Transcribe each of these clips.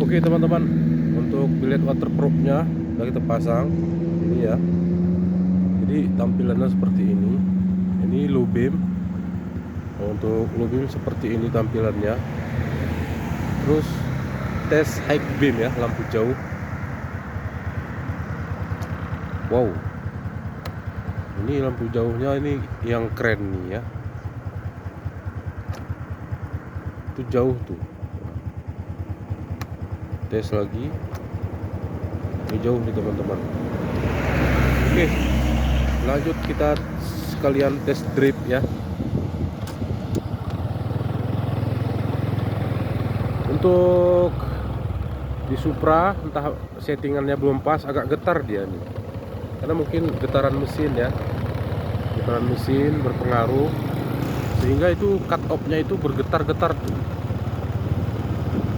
Oke teman-teman, untuk bilet waterproofnya udah kita pasang ini ya. Jadi tampilannya seperti ini. Ini low beam. Untuk low beam seperti ini tampilannya. Terus tes high beam ya, lampu jauh. Wow, ini lampu jauhnya ini yang keren nih ya. Itu jauh tuh. Tes lagi. Ini jauh nih teman-teman. Oke, lanjut kita sekalian tes drip ya. Untuk di Supra entah settingannya belum pas, agak getar dia nih. Karena mungkin getaran mesin ya. Getaran mesin berpengaruh sehingga itu cut off-nya itu bergetar-getar tuh.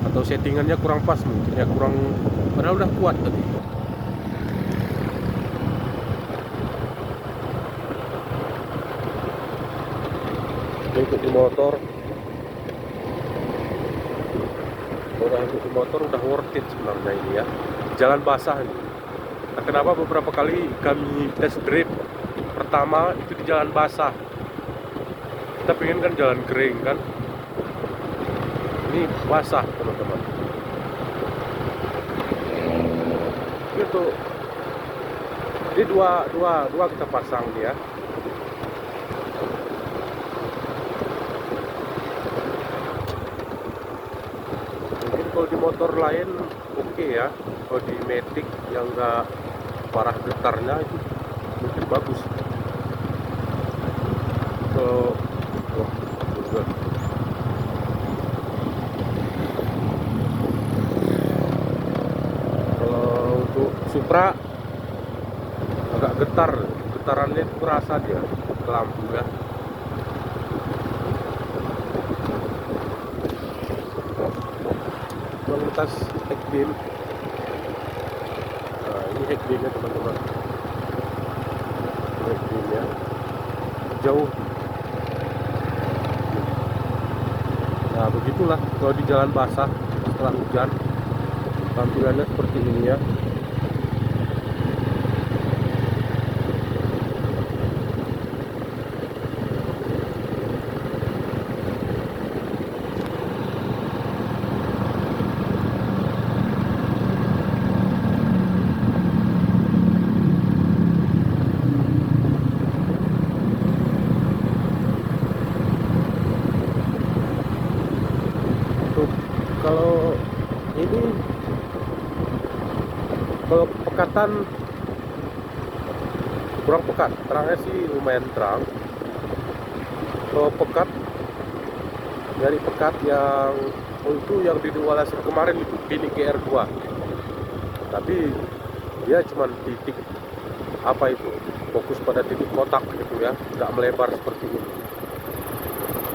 Atau settingannya kurang pas mungkin ya, kurang, padahal udah kuat tadi. Untuk di motor udah worth it sebenarnya ini ya. Jalan basah ini. Nah, kenapa beberapa kali kami test drive pertama itu di jalan basah. Kita pengen kan jalan kering kan. Ini basah teman-teman. Itu ini dua kita pasang nih ya. Kalau di motor lain oke ya, kalau di Matic yang enggak parah getarnya itu mungkin bagus. Kalau untuk Supra agak getar, getarannya itu terasa dia ke lampu ya. Kualitas head beam. Nah, ini head beamnya teman-teman. Head beamnya jauh. Nah begitulah kalau di jalan basah setelah hujan tampilannya seperti ini ya. Kalau ini, kalau pekatan kurang pekat, terangnya sih lumayan terang. Kalau pekat dari pekat yang itu yang di dua laser kemarin itu Pini GR2, tapi dia cuma titik apa itu, fokus pada titik kotak gitu ya, nggak melebar seperti ini.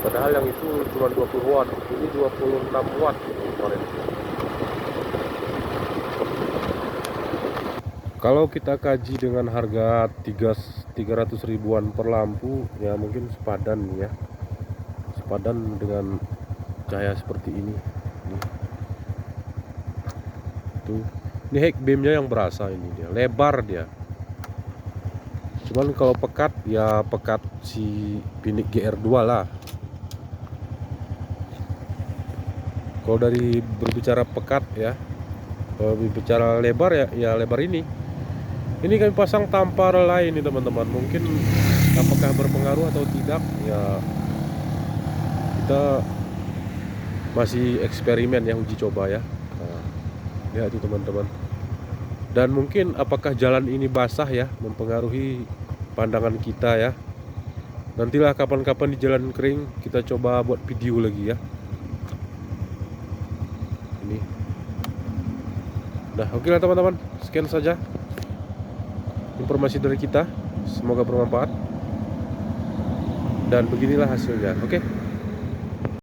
Padahal yang itu cuma 20 watt, ini 26 watt kemarin. Kalau kita kaji dengan harga 300 ribuan per lampu ya mungkin sepadan ya. Sepadan dengan cahaya seperti ini. Tuh. Ini head beamnya yang berasa, ini dia, lebar dia. Cuman kalau pekat ya pekat si Pini GR2 lah. Kalau dari berbicara pekat ya, kalau berbicara lebar ya lebar ini. Ini kami pasang tanpa relay ini teman-teman. Mungkin apakah berpengaruh atau tidak ya, kita masih eksperimen ya, uji coba ya. Nah, lihat itu teman-teman. Dan mungkin apakah jalan ini basah ya mempengaruhi pandangan kita ya. Nantilah kapan-kapan di jalan kering kita coba buat video lagi ya. Ini udah oke lah teman-teman, sekian saja informasi dari kita, semoga bermanfaat dan beginilah hasilnya. Oke.